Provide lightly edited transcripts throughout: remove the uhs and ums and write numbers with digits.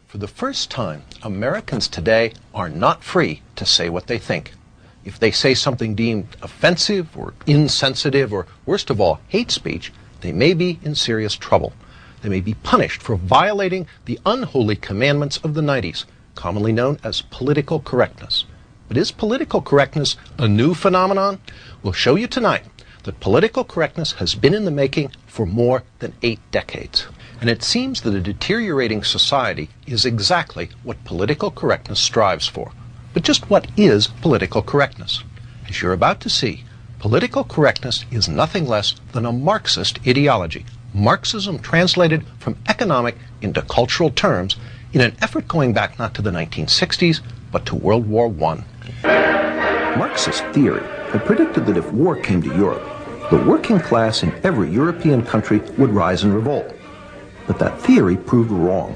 For the first time, Americans today are not free to say what they think. If they say something deemed offensive or insensitive or, worst of all, hate speech, they may be in serious trouble. They may be punished for violating the unholy commandments of the 90s, commonly known as political correctness. But is political correctness a new phenomenon? We'll show you tonight that political correctness has been in the making for more than 8 decades. And it seems that a deteriorating society is exactly what political correctness strives for. But just what is political correctness? As you're about to see, political correctness is nothing less than a Marxist ideology. Marxism translated from economic into cultural terms in an effort going back not to the 1960s, but to World War I. Marxist theory had predicted that if war came to Europe, the working class in every European country would rise in revolt. But that theory proved wrong.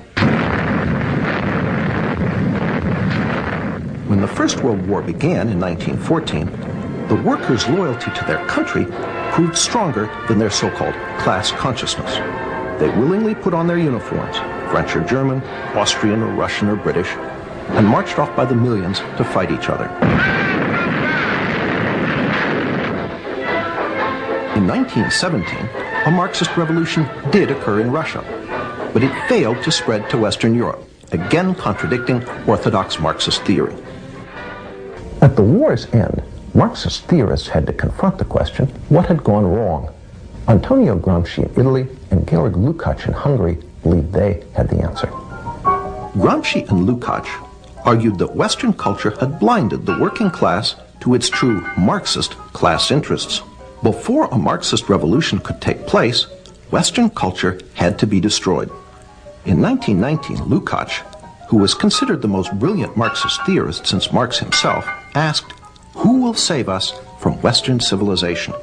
When the First World War began in 1914, the workers' loyalty to their country proved stronger than their so-called class consciousness. They willingly put on their uniforms, French or German, Austrian or Russian or British, and marched off by the millions to fight each other. In 1917, a Marxist revolution did occur in Russia, but it failed to spread to Western Europe, again contradicting orthodox Marxist theory. At the war's end, Marxist theorists had to confront the question, what had gone wrong? Antonio Gramsci in Italy and Georg Lukács in Hungary believed they had the answer. Gramsci and Lukács argued that Western culture had blinded the working class to its true Marxist class interests. Before a Marxist revolution could take place, Western culture had to be destroyed. In 1919, Lukács, who was considered the most brilliant Marxist theorist since Marx himself, asked, "Who will save us from Western civilization?"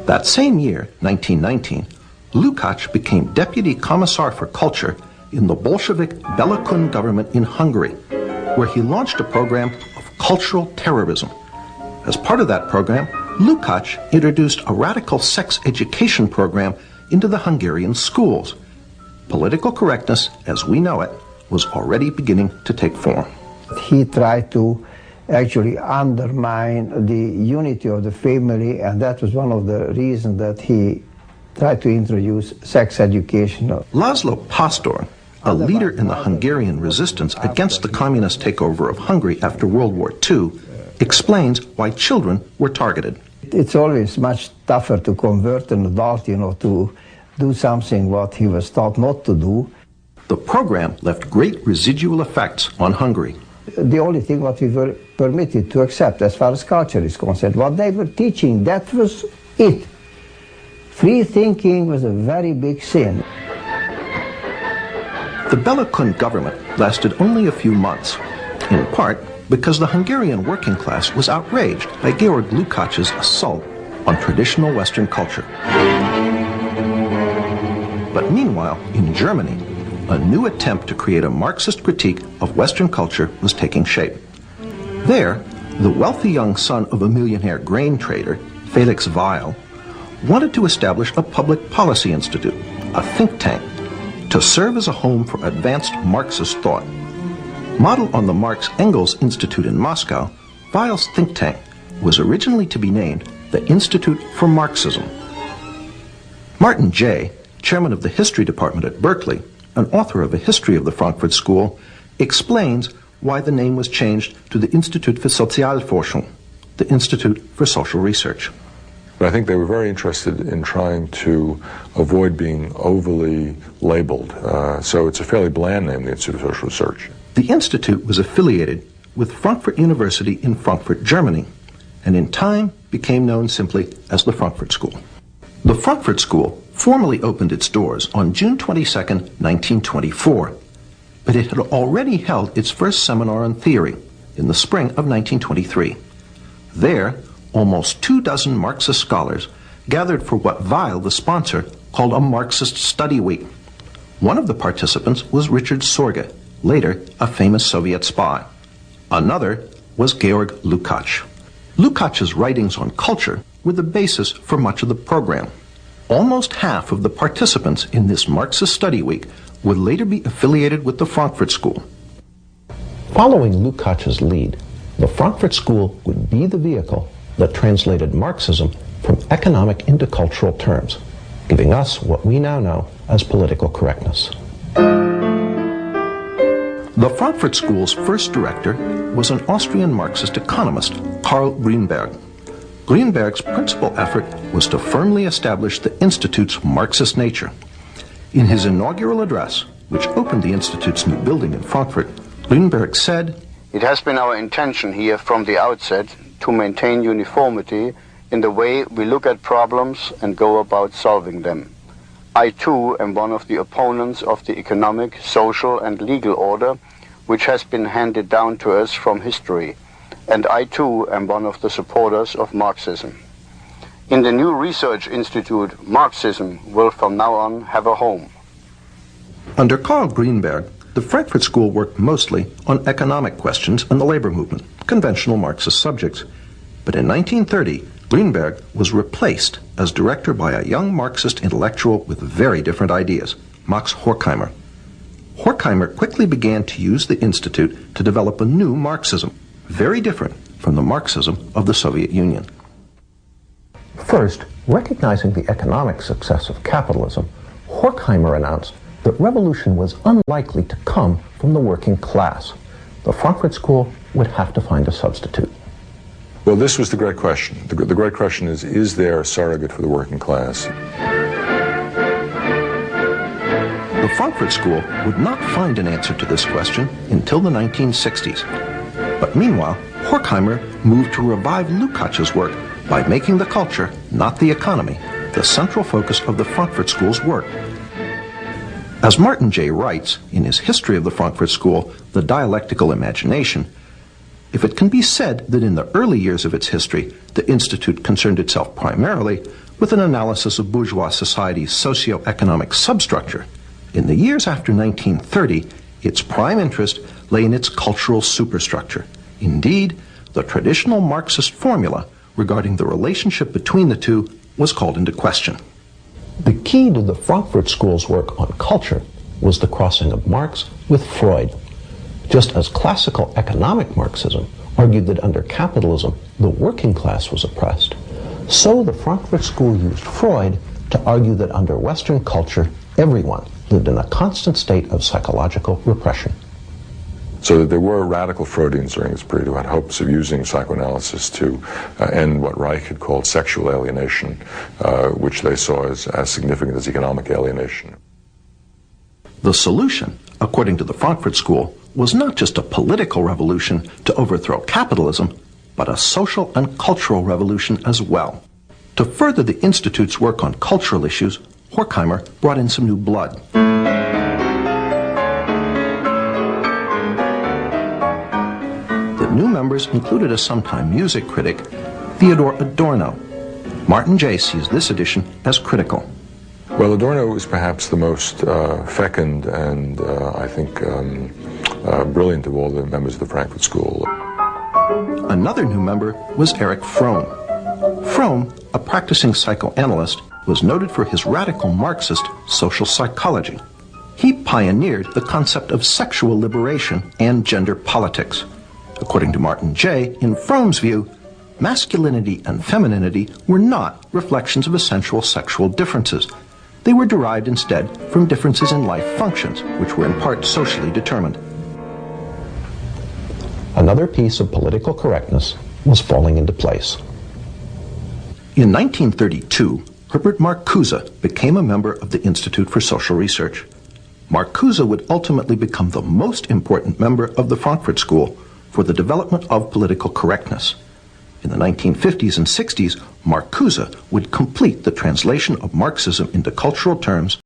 That same year, 1919, Lukács became Deputy Commissar for Culture in the Bolshevik Bela Kun government in Hungary, where he launched a program of cultural terrorism. As part of that program, Lukács introduced a radical sex education program into the Hungarian schools. Political correctness, as we know it, was already beginning to take form. He tried to actually undermine the unity of the family, and that was one of the reasons that he tried to introduce sex education. Laszlo Pastor, a leader in the Hungarian resistance against the communist takeover of Hungary after World War II, explains why children were targeted. It's always much tougher to convert an adult, to do something what he was taught not to do. The program left great residual effects on Hungary. The only thing what we were permitted to accept as far as culture is concerned, what they were teaching, that was it. Free thinking was a very big sin. The Bela Kun government lasted only a few months, in part because the Hungarian working class was outraged by Georg Lukács' assault on traditional Western culture. But meanwhile, in Germany, a new attempt to create a Marxist critique of Western culture was taking shape. There, the wealthy young son of a millionaire grain trader, Felix Weil, wanted to establish a public policy institute, a think tank, to serve as a home for advanced Marxist thought. Modeled on the Marx-Engels Institute in Moscow, Weil's think tank was originally to be named the Institute for Marxism. Martin Jay, chairman of the history department at Berkeley, an author of a history of the Frankfurt School, explains why the name was changed to the Institut für Sozialforschung, the Institute for Social Research. But I think they were very interested in trying to avoid being overly labeled. So it's a fairly bland name, the Institute of Social Research. The Institute was affiliated with Frankfurt University in Frankfurt, Germany, and in time became known simply as the Frankfurt School. The Frankfurt School formally opened its doors on June 22, 1924, but it had already held its first seminar on theory in the spring of 1923. There, almost 24 Marxist scholars gathered for what Weil, the sponsor, called a Marxist study week. One of the participants was Richard Sorge, later a famous Soviet spy. Another was Georg Lukács. Lukács' writings on culture were the basis for much of the program. Almost half of the participants in this Marxist study week would later be affiliated with the Frankfurt School. Following Lukács's lead, the Frankfurt School would be the vehicle that translated Marxism from economic into cultural terms, giving us what we now know as political correctness. The Frankfurt School's first director was an Austrian Marxist economist, Karl Grünberg. Grünberg's principal effort was to firmly establish the Institute's Marxist nature. In his inaugural address, which opened the Institute's new building in Frankfurt, Grünberg said, "It has been our intention here from the outset to maintain uniformity in the way we look at problems and go about solving them. I too am one of the opponents of the economic, social and legal order which has been handed down to us from history, and I too am one of the supporters of Marxism. In the new research institute, Marxism will from now on have a home." Under Karl Grünberg, the Frankfurt School worked mostly on economic questions and the labor movement, conventional Marxist subjects. But in 1930, Grünberg was replaced as director by a young Marxist intellectual with very different ideas, Max Horkheimer. Horkheimer quickly began to use the Institute to develop a new Marxism, very different from the Marxism of the Soviet Union. First, recognizing the economic success of capitalism, Horkheimer announced that revolution was unlikely to come from the working class. The Frankfurt School would have to find a substitute. Well, this was the great question. The great question is there a surrogate for the working class? The Frankfurt School would not find an answer to this question until the 1960s. But meanwhile, Horkheimer moved to revive Lukács's work by making the culture, not the economy, the central focus of the Frankfurt School's work. As Martin J. writes in his History of the Frankfurt School, The Dialectical Imagination, if it can be said that in the early years of its history, the Institute concerned itself primarily with an analysis of bourgeois society's socio-economic substructure, in the years after 1930, its prime interest lay in its cultural superstructure. Indeed, the traditional Marxist formula regarding the relationship between the two was called into question. The key to the Frankfurt School's work on culture was the crossing of Marx with Freud. Just as classical economic Marxism argued that under capitalism the working class was oppressed, so the Frankfurt School used Freud to argue that under Western culture everyone lived in a constant state of psychological repression. So that there were radical Freudians during this period who had hopes of using psychoanalysis to end what Reich had called sexual alienation, which they saw as significant as economic alienation. The solution, according to the Frankfurt School, was not just a political revolution to overthrow capitalism, but a social and cultural revolution as well. To further the Institute's work on cultural issues, Horkheimer brought in some new blood. The new members included a sometime music critic, Theodor Adorno. Martin J. sees this edition as critical. Well, Adorno is perhaps the most fecund and, I think, brilliant of all the members of the Frankfurt School. Another new member was Erich Fromm. Fromm, a practicing psychoanalyst, was noted for his radical Marxist social psychology. He pioneered the concept of sexual liberation and gender politics. According to Martin J., in Fromm's view, masculinity and femininity were not reflections of essential sexual differences. They were derived instead from differences in life functions, which were in part socially determined. Another piece of political correctness was falling into place. In 1932, Herbert Marcuse became a member of the Institute for Social Research. Marcuse would ultimately become the most important member of the Frankfurt School for the development of political correctness. In the 1950s and 60s, Marcuse would complete the translation of Marxism into cultural terms